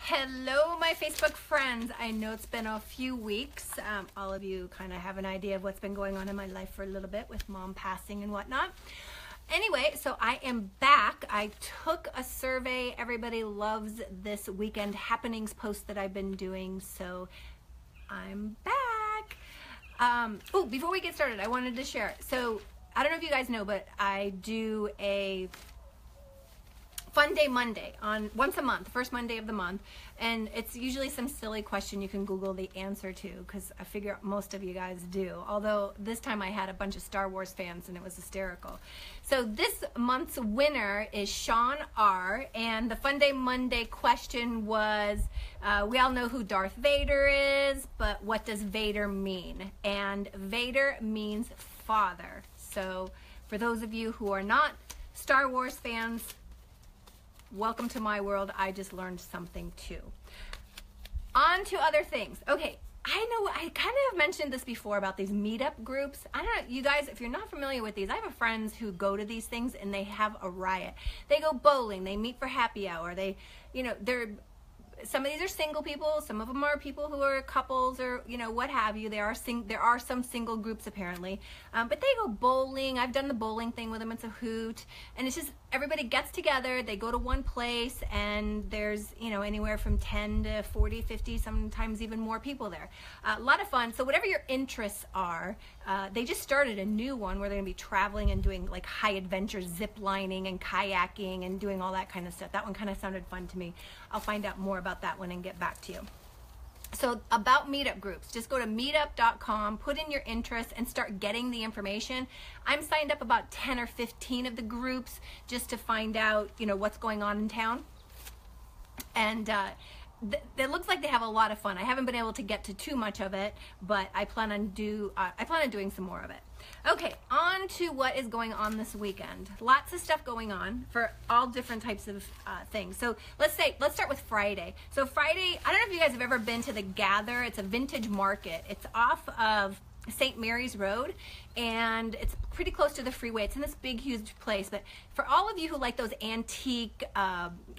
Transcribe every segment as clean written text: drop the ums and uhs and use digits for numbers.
Hello, my Facebook friends. I know it's been a few weeks. All of you kind of have an idea of what's been going on in my life for a little bit with mom passing and whatnot. Anyway, so I am back. I took a survey. Everybody loves this weekend happenings post that I've been doing, so I'm back. Oh, before we get started, I wanted to share. So I don't know if you guys know, but I do a Fun Day Monday on once a month, first Monday of the month, and it's usually some silly question you can Google the answer to, because I figure most of you guys do, although this time I had a bunch of Star Wars fans and it was hysterical. So this month's winner is Sean R, and the Fun Day Monday question was, we all know who Darth Vader is, but what does Vader mean? And Vader means father. So for those of you who are not Star Wars fans, welcome to my world. I just learned something too. On to other things. Okay, I know I kind of mentioned this before about these meetup groups. I don't know, you guys, if you're not familiar with these, I have friends who go to these things and they have a riot. They go bowling, they meet for happy hour, they, you know, some of these are single people, some of them are people who are couples or, you know, what have you. There are some single groups apparently, but they go bowling. I've done the bowling thing with them. It's a hoot, and it's just everybody gets together, they go to one place, and there's, you know, anywhere from 10 to 40, 50, sometimes even more people there. A lot of fun. So whatever your interests are, they just started a new one where they're gonna be traveling and doing like high adventure zip lining and kayaking and doing all that kind of stuff. That one kind of sounded fun to me. I'll find out more about that one and get back to you. So about meetup groups, just go to meetup.com, put in your interests, and start getting the information. I'm signed up about 10 or 15 of the groups just to find out, you know, what's going on in town. And it looks like they have a lot of fun. I haven't been able to get to too much of it, but I plan on doing some more of it. Okay, on to what is going on this weekend. Lots of stuff going on for all different types of things. So let's start with Friday. So Friday, I don't know if you guys have ever been to the Gather. It's a vintage market. It's off of St. Mary's Road, and it's pretty close to the freeway. It's in this big, huge place. But for all of you who like those antique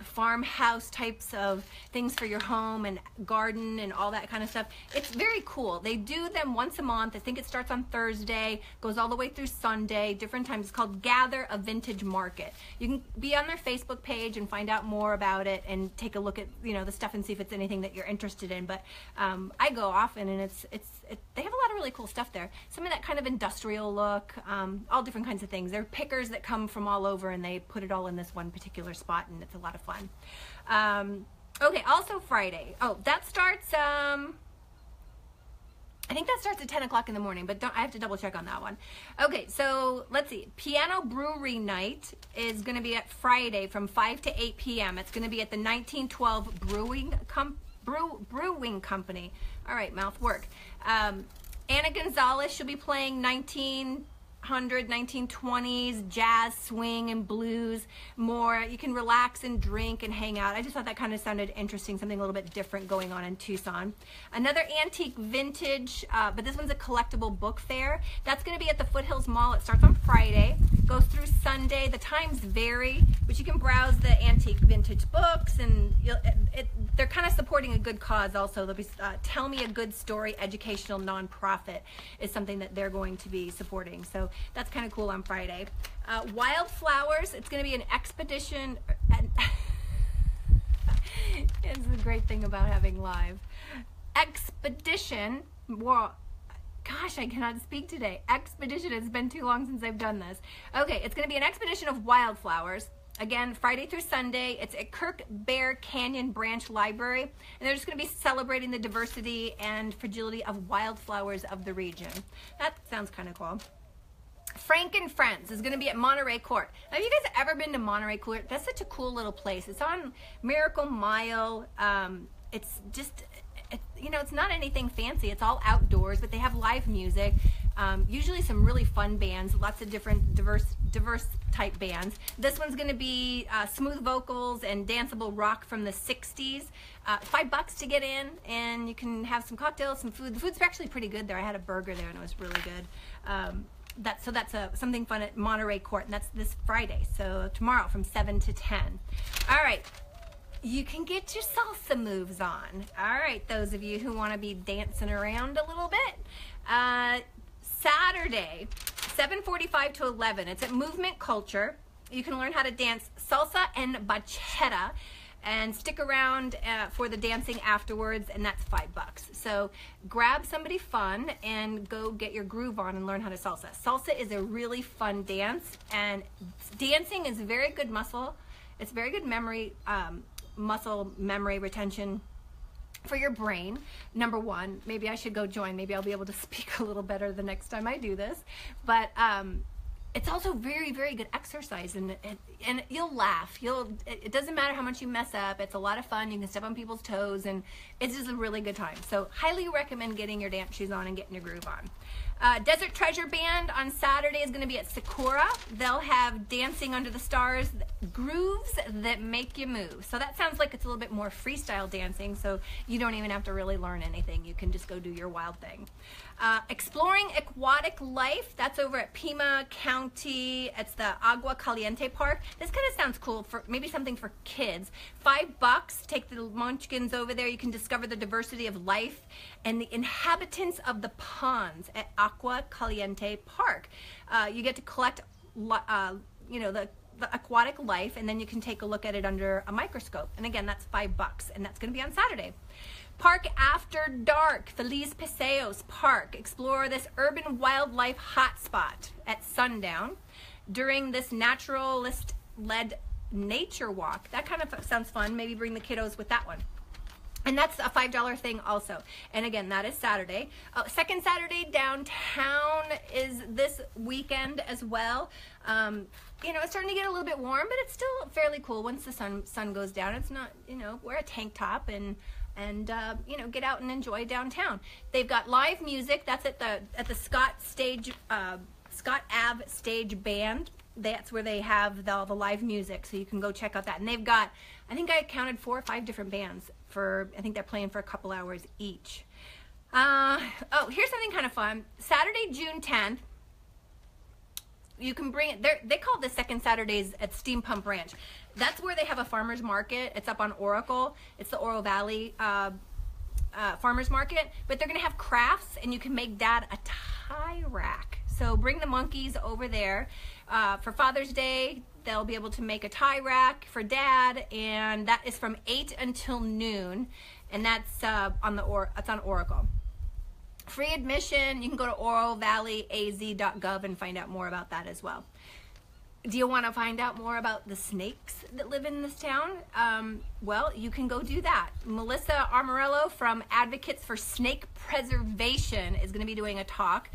farmhouse types of things for your home and garden and all that kind of stuff, it's very cool. They do them once a month. I think it starts on Thursday, goes all the way through Sunday, different times. It's called Gather, a Vintage Market. You can be on their Facebook page and find out more about it and take a look at, you know, the stuff and see if it's anything that you're interested in. But I go often, and they have a lot of really cool stuff there. Some of that kind of industrial look, all different kinds of things. There are pickers that come from all over, and they put it all in this one particular spot, and it's a lot of fun. Okay, also Friday. Oh, that starts, I think that starts at 10 o'clock in the morning, but I have to double check on that one. Okay, so let's see. Piano Brewery Night is going to be at Friday from 5 to 8 p.m. It's going to be at the 1912 Brewing Company. All right, mouth work. Anna Gonzalez, she'll be playing 1920s jazz, swing, and blues. More, you can relax and drink and hang out. I just thought that kind of sounded interesting, something a little bit different going on in Tucson. Another antique vintage, but this one's a collectible book fair. That's going to be at the Foothills Mall. It starts on Friday, goes through Sunday. The times vary, but you can browse the antique vintage books, and they're kind of supporting a good cause also. They'll be Tell Me a Good Story educational nonprofit is something that they're going to be supporting. So that's kind of cool on Friday. Wildflowers, it's going to be an expedition. It's the great thing about having live. Expedition, well, gosh, I cannot speak today. Expedition, it's been too long since I've done this. Okay, it's going to be an expedition of wildflowers. Again, Friday through Sunday. It's at Kirk Bear Canyon Branch Library, and they're just going to be celebrating the diversity and fragility of wildflowers of the region. That sounds kind of cool. Frank and Friends is going to be at Monterey Court. Now, have you guys ever been to Monterey Court? That's such a cool little place. It's on Miracle Mile. It's just, you know, it's not anything fancy. It's all outdoors, but they have live music. Usually some really fun bands, lots of different diverse type bands. This one's going to be smooth vocals and danceable rock from the 60s. $5 to get in, and you can have some cocktails, some food. The food's actually pretty good there. I had a burger there, and it was really good. That's something fun at Monterey Court, and that's this Friday, so tomorrow from 7 to 10. All right. you can get your salsa moves on. All right, those of you who want to be dancing around a little bit. Saturday, 7:45 to 11. It's at Movement Culture. You can learn how to dance salsa and bachata, and stick around for the dancing afterwards, and that's $5. So grab somebody fun and go get your groove on and learn how to salsa. Salsa is a really fun dance, and dancing is very good muscle. It's very good memory, muscle memory retention for your brain. Number one, maybe I should go join. Maybe I'll be able to speak a little better the next time I do this. But it's also very, very good exercise, and you'll laugh. It doesn't matter how much you mess up. It's a lot of fun. You can step on people's toes, and it's just a really good time. So highly recommend getting your dance shoes on and getting your groove on. Desert Treasure Band on Saturday is going to be at Sakura. They'll have Dancing Under the Stars, grooves that make you move. So that sounds like it's a little bit more freestyle dancing, so you don't even have to really learn anything. You can just go do your wild thing. Exploring Aquatic Life, that's over at Pima County. It's the Agua Caliente Park. This kind of sounds cool, for maybe something for kids. $5, take the munchkins over there. You can discover the diversity of life and the inhabitants of the ponds at Agua Caliente Park. You get to collect, the aquatic life, and then you can take a look at it under a microscope. And again, that's $5, and that's going to be on Saturday. Park After Dark, Feliz Paseos Park. Explore this urban wildlife hotspot at sundown during this naturalist-led nature walk. That kind of sounds fun. Maybe bring the kiddos with that one. And that's a $5 thing also. And again, that is Saturday. Second Saturday downtown is this weekend as well. It's starting to get a little bit warm, but it's still fairly cool once the sun goes down. It's not, wear a tank top and get out and enjoy downtown. They've got live music. That's at the Scott Ave Stage Band. That's where they have all the live music, so you can go check out that. And they've got, I think I counted 4 or 5 different bands I think they're playing for a couple hours each. Here's something kind of fun. Saturday, June 10th, you can bring it. They call this Second Saturdays at Steam Pump Ranch. That's where they have a farmer's market. It's up on Oracle. It's the Oro Valley farmer's market. But they're going to have crafts, and you can make Dad a tie rack. So bring the monkeys over there. For Father's Day, they'll be able to make a tie rack for Dad, and that is from 8 until noon, and that's on Oracle. Free admission. You can go to oralvalleyaz.gov and find out more about that as well. Do you want to find out more about the snakes that live in this town? Well, you can go do that. Melissa Armorello from Advocates for Snake Preservation is going to be doing a talk.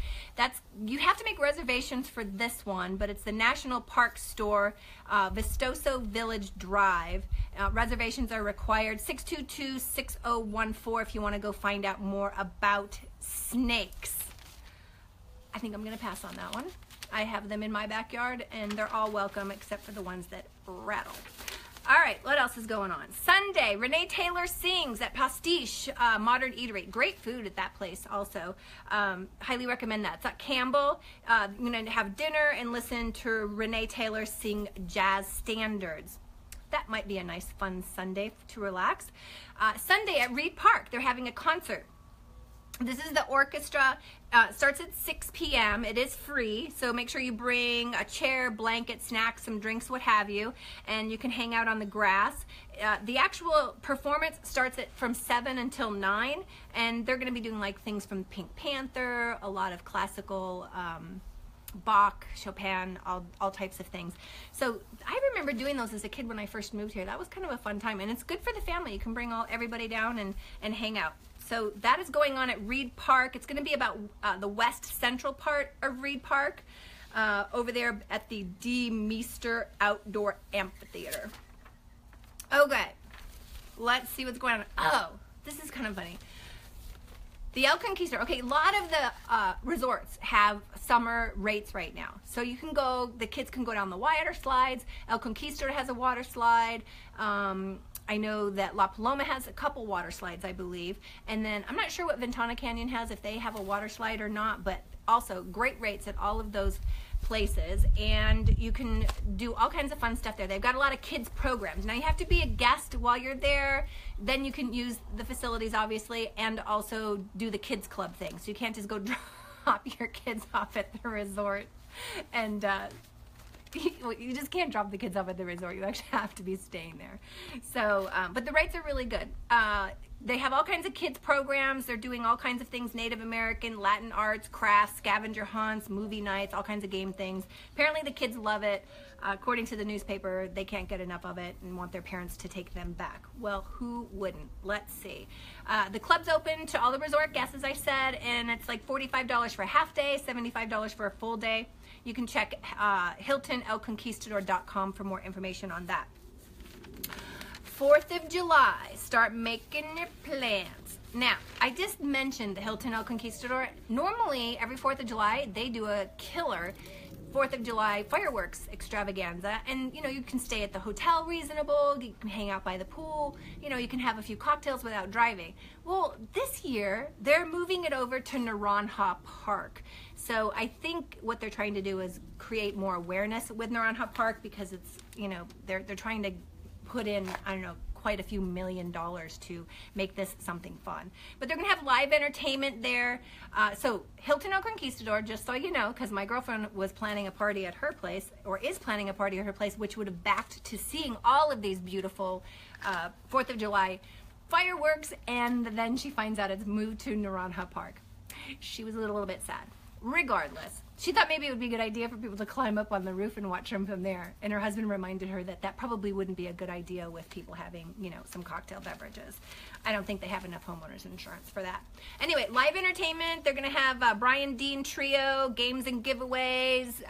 You have to make reservations for this one, but it's the National Park Store, Vistoso Village Drive. Reservations are required. 622-6014 if you want to go find out more about snakes. I think I'm going to pass on that one. I have them in my backyard, and they're all welcome except for the ones that rattle. All right, what else is going on? Sunday, Renee Taylor Sings at Pastiche Modern Eatery. Great food at that place also. Highly recommend that. It's at Campbell. You're going to have dinner and listen to Renee Taylor sing jazz standards. That might be a nice, fun Sunday to relax. Sunday at Reed Park, they're having a concert. This is the orchestra. Starts at 6 p.m. It is free, so make sure you bring a chair, blanket, snacks, some drinks, what have you, and you can hang out on the grass. The actual performance starts from 7 until 9, and they're going to be doing like things from Pink Panther, a lot of classical Bach, Chopin, all types of things. So I remember doing those as a kid when I first moved here. That was kind of a fun time, and it's good for the family. You can bring everybody down and hang out. So that is going on at Reed Park. It's going to be about the west central part of Reed Park, over there at the D. Meester Outdoor Amphitheater. Okay, let's see what's going on. Oh, this is kind of funny. The El Conquistador. Okay, a lot of the resorts have summer rates right now. So you can go, the kids can go down the water slides. El Conquistador has a water slide. I know that La Paloma has a couple water slides, I believe. And then I'm not sure what Ventana Canyon has, if they have a water slide or not, but also great rates at all of those places, and you can do all kinds of fun stuff there. They've got a lot of kids programs. Now you have to be a guest while you're there, then you can use the facilities obviously, and also do the kids club thing. So you can't just go drop your kids off at the resort and you just can't drop the kids off at the resort. You actually have to be staying there. So, but the rates are really good. They have all kinds of kids programs. They're doing all kinds of things, Native American, Latin arts, crafts, scavenger hunts, movie nights, all kinds of game things. Apparently the kids love it. According to the newspaper, they can't get enough of it and want their parents to take them back. Well, who wouldn't? Let's see. The club's open to all the resort guests, as I said, and it's like $45 for a half day, $75 for a full day. You can check HiltonElConquistador.com for more information on that. 4th of July, start making your plans. Now, I just mentioned the Hilton El Conquistador. Normally, every 4th of July, they do a killer 4th of July fireworks extravaganza, and you can stay at the hotel reasonable, you can hang out by the pool, you can have a few cocktails without driving. Well, this year they're moving it over to Naranja Park. So I think what they're trying to do is create more awareness with Naranja Park, because it's, they're trying to put in, I don't know, quite a few $1 million to make this something fun. But they're going to have live entertainment there. So Hilton El Conquistador, just so you know, because my girlfriend was planning a party at her place, or is planning a party at her place, which would have backed to seeing all of these beautiful 4th of July fireworks, and then she finds out it's moved to Naranja Park. She was a little bit sad. Regardless, she thought maybe it would be a good idea for people to climb up on the roof and watch them from there. And her husband reminded her that that probably wouldn't be a good idea with people having, some cocktail beverages. I don't think they have enough homeowners insurance for that. Anyway, live entertainment. They're going to have Brian Dean Trio, games and giveaways.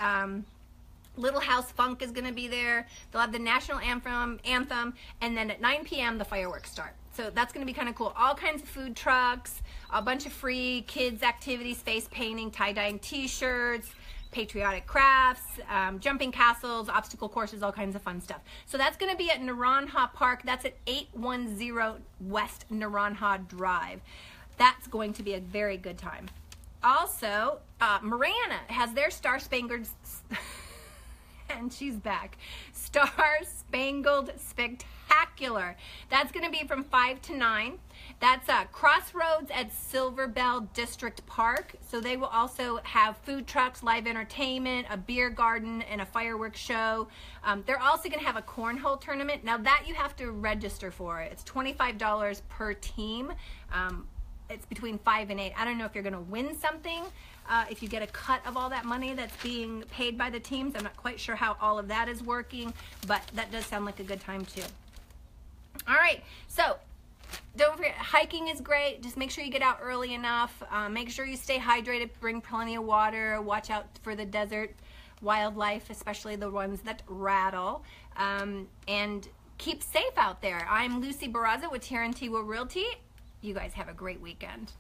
Little House Funk is going to be there. They'll have the national anthem, and then at 9 p.m. the fireworks start. So that's going to be kind of cool. All kinds of food trucks, a bunch of free kids activities, face painting, tie-dyeing t-shirts, patriotic crafts, jumping castles, obstacle courses, all kinds of fun stuff. So that's going to be at Naranja Park. That's at 810 West Naranja Drive. That's going to be a very good time. Also, Marana has their Star Spangled... and she's back. Star Spangled Spectacular. That's going to be from 5 to 9. That's Crossroads at Silver Bell District Park. So they will also have food trucks, live entertainment, a beer garden, and a fireworks show. They're also going to have a cornhole tournament. Now that you have to register for. It's $25 per team. It's between 5 and 8. I don't know if you're going to win something. If you get a cut of all that money that's being paid by the teams. I'm not quite sure how all of that is working, but that does sound like a good time too. All right, so don't forget, hiking is great. Just make sure you get out early enough. Make sure you stay hydrated, bring plenty of water, watch out for the desert wildlife, especially the ones that rattle, and keep safe out there. I'm Lucy Barraza with Tarantino Realty. You guys have a great weekend.